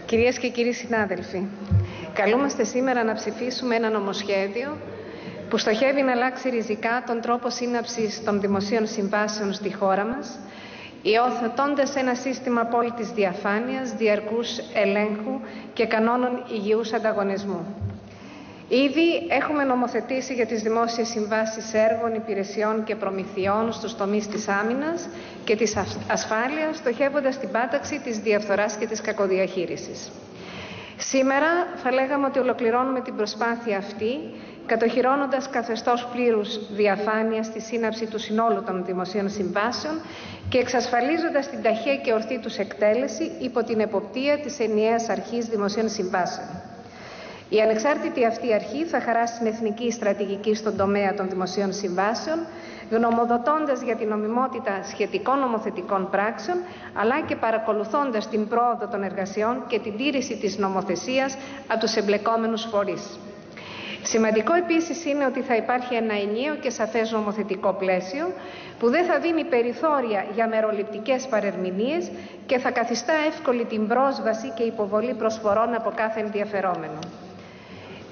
Κυρίες και κύριοι συνάδελφοι, καλούμαστε σήμερα να ψηφίσουμε ένα νομοσχέδιο που στοχεύει να αλλάξει ριζικά τον τρόπο σύναψης των δημοσίων συμβάσεων στη χώρα μας, υιοθετώντας ένα σύστημα απόλυτης διαφάνειας, διαρκούς ελέγχου και κανόνων υγιούς ανταγωνισμού. Ήδη έχουμε νομοθετήσει για τις δημόσιες συμβάσεις έργων, υπηρεσιών και προμηθειών στους τομείς της άμυνας και της ασφάλειας, στοχεύοντας την πάταξη της διαφθοράς και της κακοδιαχείρισης. Σήμερα θα λέγαμε ότι ολοκληρώνουμε την προσπάθεια αυτή, κατοχυρώνοντας καθεστώς πλήρους διαφάνειας στη σύναψη του συνόλου των δημοσίων συμβάσεων και εξασφαλίζοντας την ταχεία και ορθή τους εκτέλεση υπό την εποπτεία της ενιαίας αρχής δημοσίων συμβάσεων. Η ανεξάρτητη αυτή αρχή θα χαράσει την εθνική στρατηγική στον τομέα των δημοσίων συμβάσεων, γνωμοδοτώντας για την νομιμότητα σχετικών νομοθετικών πράξεων, αλλά και παρακολουθώντας την πρόοδο των εργασιών και την τήρηση της νομοθεσίας από τους εμπλεκόμενους φορείς. Σημαντικό επίσης είναι ότι θα υπάρχει ένα ενιαίο και σαφές νομοθετικό πλαίσιο που δεν θα δίνει περιθώρια για μεροληπτικές παρερμηνίες και θα καθιστά εύκολη την πρόσβαση και υποβολή προσφορών από κάθε ενδιαφερόμενο.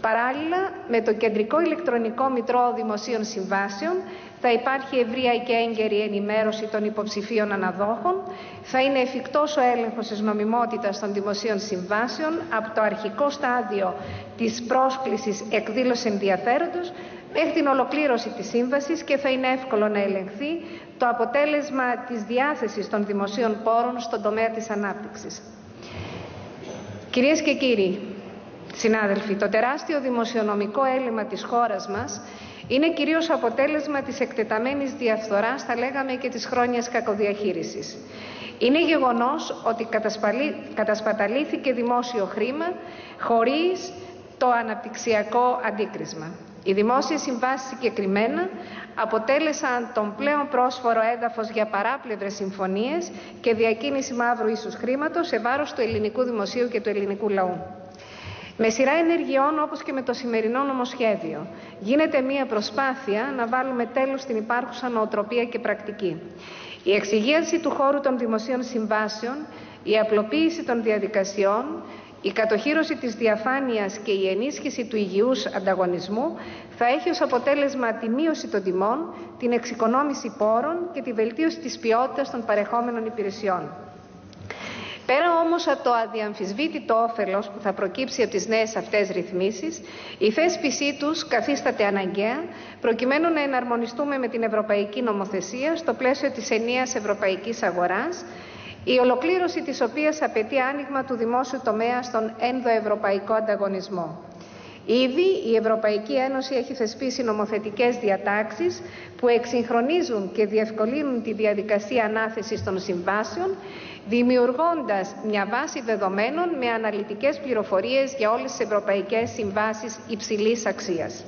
Παράλληλα, με το Κεντρικό Ηλεκτρονικό Μητρό Δημοσίων Συμβάσεων θα υπάρχει ευρεία και έγκαιρη ενημέρωση των υποψηφίων αναδόχων, θα είναι εφικτός ο έλεγχος της νομιμότητας των δημοσίων συμβάσεων από το αρχικό στάδιο της πρόσκλησης εκδήλωσης ενδιαφέροντος μέχρι την ολοκλήρωση της σύμβασης και θα είναι εύκολο να ελεγχθεί το αποτέλεσμα της διάθεσης των δημοσίων πόρων στον τομέα της ανάπτυξης. Κυρίες και κύριοι συνάδελφοι, το τεράστιο δημοσιονομικό έλλειμμα της χώρας μας είναι κυρίως αποτέλεσμα της εκτεταμένης διαφθοράς, θα λέγαμε, και της χρόνιας κακοδιαχείρισης. Είναι γεγονός ότι κατασπαταλήθηκε δημόσιο χρήμα χωρίς το αναπτυξιακό αντίκρισμα. Οι δημόσιες συμβάσεις συγκεκριμένα αποτέλεσαν τον πλέον πρόσφορο έδαφος για παράπλευρες συμφωνίες και διακίνηση μαύρου ίσους χρήματος σε βάρος του ελληνικού δημοσίου και του ελληνικού λαού. Με σειρά ενεργειών, όπως και με το σημερινό νομοσχέδιο, γίνεται μία προσπάθεια να βάλουμε τέλος στην υπάρχουσα νοοτροπία και πρακτική. Η εξυγίανση του χώρου των δημοσίων συμβάσεων, η απλοποίηση των διαδικασιών, η κατοχύρωση της διαφάνειας και η ενίσχυση του υγιούς ανταγωνισμού θα έχει ως αποτέλεσμα τη μείωση των τιμών, την εξοικονόμηση πόρων και τη βελτίωση της ποιότητας των παρεχόμενων υπηρεσιών. Πέρα όμως από το αδιαμφισβήτητο όφελος που θα προκύψει από τις νέες αυτές ρυθμίσεις, η θέσπισή τους καθίσταται αναγκαία προκειμένου να εναρμονιστούμε με την ευρωπαϊκή νομοθεσία στο πλαίσιο της ενιαίας ευρωπαϊκής αγοράς, η ολοκλήρωση της οποίας απαιτεί άνοιγμα του δημόσιου τομέα στον ενδοευρωπαϊκό ανταγωνισμό. Ήδη η Ευρωπαϊκή Ένωση έχει θεσπίσει νομοθετικές διατάξεις που εξυγχρονίζουν και διευκολύνουν τη διαδικασία ανάθεσης των συμβάσεων, δημιουργώντας μια βάση δεδομένων με αναλυτικές πληροφορίες για όλες τις ευρωπαϊκές συμβάσεις υψηλής αξίας.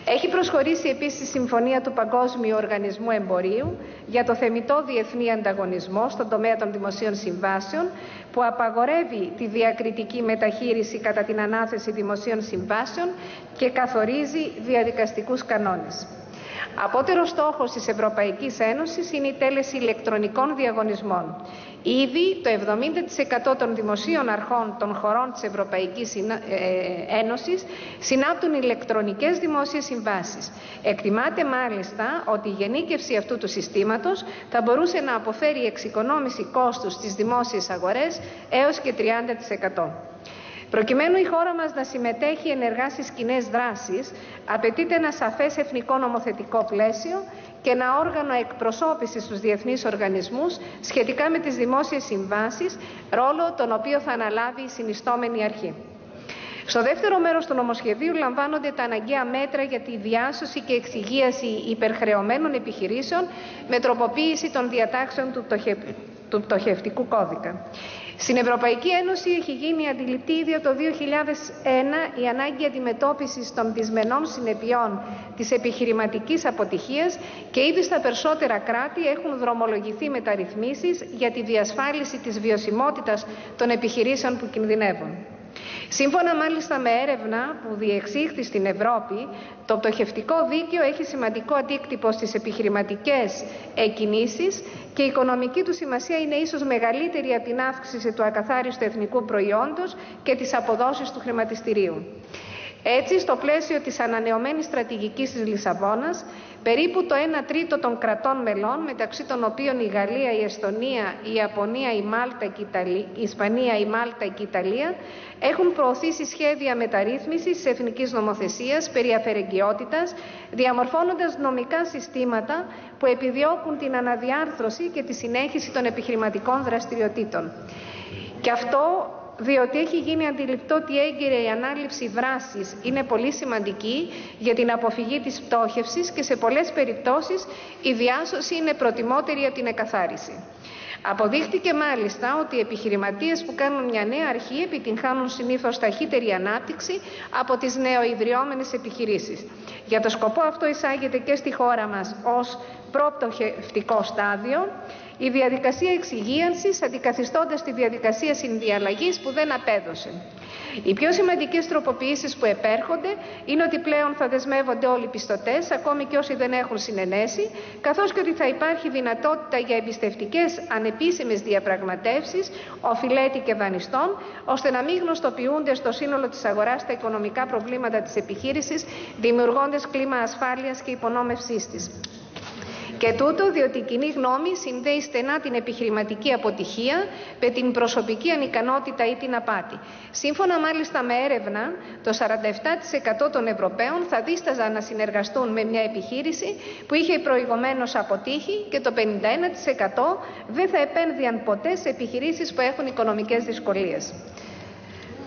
Έχει προσχωρήσει επίσης η Συμφωνία του Παγκόσμιου Οργανισμού Εμπορίου για το θεμιτό διεθνή ανταγωνισμό στον τομέα των δημοσίων συμβάσεων, που απαγορεύει τη διακριτική μεταχείριση κατά την ανάθεση δημοσίων συμβάσεων και καθορίζει διαδικαστικούς κανόνες. Απότερος στόχος της Ευρωπαϊκής Ένωσης είναι η τέλεση ηλεκτρονικών διαγωνισμών. Ήδη το 70% των δημοσίων αρχών των χωρών της Ευρωπαϊκής Ένωσης συνάπτουν ηλεκτρονικές δημόσιες συμβάσεις. Εκτιμάται μάλιστα ότι η γενίκευση αυτού του συστήματος θα μπορούσε να αποφέρει εξοικονόμηση κόστους στις δημόσιες αγορές έως και 30%. Προκειμένου η χώρα μας να συμμετέχει ενεργά στις κοινές δράσεις, απαιτείται ένα σαφές εθνικό νομοθετικό πλαίσιο και ένα όργανο εκπροσώπησης στους διεθνείς οργανισμούς σχετικά με τις δημόσιες συμβάσεις, ρόλο τον οποίο θα αναλάβει η συνιστόμενη αρχή. Στο δεύτερο μέρος του νομοσχεδίου λαμβάνονται τα αναγκαία μέτρα για τη διάσωση και εξυγίαση υπερχρεωμένων επιχειρήσεων με τροποποίηση των διατάξεων του πτωχευτικού κώδικα. Στην Ευρωπαϊκή Ένωση έχει γίνει αντιληπτή ήδη από το 2001 η ανάγκη αντιμετώπισης των δυσμενών συνεπειών της επιχειρηματικής αποτυχίας και ήδη στα περισσότερα κράτη έχουν δρομολογηθεί μεταρρυθμίσεις για τη διασφάλιση της βιωσιμότητας των επιχειρήσεων που κινδυνεύουν. Σύμφωνα μάλιστα με έρευνα που διεξήχθη στην Ευρώπη, το πτωχευτικό δίκαιο έχει σημαντικό αντίκτυπο στις επιχειρηματικές κινήσεις και η οικονομική του σημασία είναι ίσως μεγαλύτερη από την αύξηση του ακαθάριστου εθνικού προϊόντος και τις αποδόσεις του χρηματιστηρίου. Έτσι, στο πλαίσιο της ανανεωμένης στρατηγικής της Λισαβόνας, περίπου το 1 τρίτο των κρατών μελών, μεταξύ των οποίων η Γαλλία, η Εστονία, η Ιαπωνία, η Ισπανία, η Μάλτα και η Ιταλία, έχουν προωθήσει σχέδια μεταρρύθμισης της εθνικής νομοθεσίας περί αφαιρεγγιότητας, διαμορφώνοντας νομικά συστήματα που επιδιώκουν την αναδιάρθρωση και τη συνέχιση των επιχειρηματικών δραστηριοτήτων. Και αυτό διότι έχει γίνει αντιληπτό ότι η έγκαιρη ανάληψη δράσης είναι πολύ σημαντική για την αποφυγή της πτώχευσης και σε πολλές περιπτώσεις η διάσωση είναι προτιμότερη από την εκαθάριση. Αποδείχτηκε μάλιστα ότι οι επιχειρηματίες που κάνουν μια νέα αρχή επιτυγχάνουν συνήθως ταχύτερη ανάπτυξη από τις νεοειδρυόμενες επιχειρήσεις. Για το σκοπό αυτό εισάγεται και στη χώρα μας ως προπτωχευτικό στάδιο η διαδικασία εξυγίανσης, αντικαθιστώντας τη διαδικασία συνδιαλλαγής που δεν απέδωσε. Οι πιο σημαντικές τροποποιήσεις που επέρχονται είναι ότι πλέον θα δεσμεύονται όλοι οι πιστωτές, ακόμη και όσοι δεν έχουν συνενέσει, καθώς και ότι θα υπάρχει δυνατότητα για εμπιστευτικές ανεπίσημες διαπραγματεύσεις οφειλέτη και δανειστών, ώστε να μην γνωστοποιούνται στο σύνολο της αγοράς τα οικονομικά προβλήματα της επιχείρησης, δημιουργώντας κλίμα ασφάλειας και υπονόμευσής της. Και τούτο διότι η κοινή γνώμη συνδέει στενά την επιχειρηματική αποτυχία με την προσωπική ανικανότητα ή την απάτη. Σύμφωνα μάλιστα με έρευνα, το 47% των Ευρωπαίων θα δίσταζαν να συνεργαστούν με μια επιχείρηση που είχε προηγουμένως αποτύχει και το 51% δεν θα επένδυαν ποτέ σε επιχειρήσεις που έχουν οικονομικές δυσκολίες.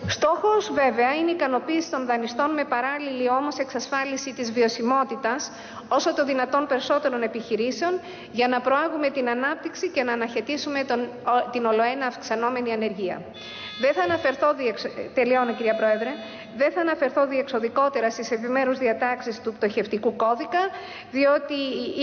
Στόχος βέβαια είναι η ικανοποίηση των δανειστών με παράλληλη όμως εξασφάλιση της βιωσιμότητας όσο το δυνατόν περισσότερων επιχειρήσεων για να προάγουμε την ανάπτυξη και να αναχαιτήσουμε την ολοένα αυξανόμενη ανεργία. Δεν θα αναφερθώ τελειώνω κυρία Πρόεδρε, δεν θα αναφερθώ διεξοδικότερα στις επιμέρους διατάξεις του πτωχευτικού κώδικα, διότι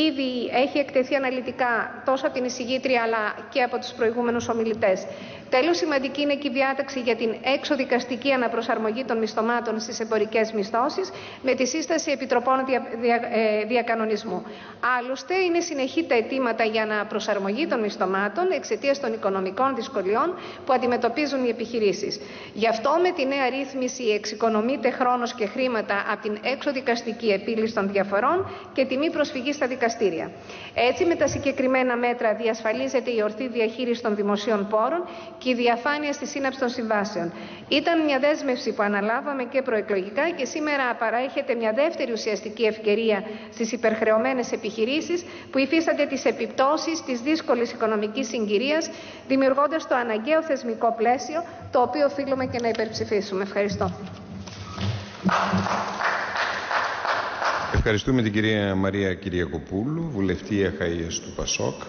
ήδη έχει εκτεθεί αναλυτικά τόσο από την εισηγήτρια αλλά και από τους προηγούμενους ομιλητές. Τέλος, σημαντική είναι και η διάταξη για την εξωδικαστική αναπροσαρμογή των μισθωμάτων στις εμπορικές μισθώσεις με τη σύσταση επιτροπών διακανονισμού. Άλλωστε, είναι συνεχή τα αιτήματα για αναπροσαρμογή των μισθωμάτων εξαιτίας των οικονομικών δυσκολιών που αντιμετωπίζουν οι επιχειρήσεις. Γι' αυτό, με τη νέα ρύθμιση εξοικονομείται χρόνος και χρήματα από την εξωδικαστική επίλυση των διαφορών και τη μη προσφυγή στα δικαστήρια. Έτσι, με τα συγκεκριμένα μέτρα διασφαλίζεται η ορθή διαχείριση των δημοσίων πόρων και η διαφάνεια στη σύναψη των συμβάσεων. Ήταν μια δέσμευση που αναλάβαμε και προεκλογικά και σήμερα παραέχεται μια δεύτερη ουσιαστική ευκαιρία στις υπερχρεωμένες επιχειρήσεις που υφίστανται τις επιπτώσεις της δύσκολης οικονομικής συγκυρίας, δημιουργώντας το αναγκαίο θεσμικό πλαίσιο, το οποίο οφείλουμε και να υπερψηφίσουμε. Ευχαριστώ. Ευχαριστούμε την κυρία Μαρία Κυριακοπούλου, βουλευτή ΑΧΑΙΕΣ του ΠΑΣΟΚ.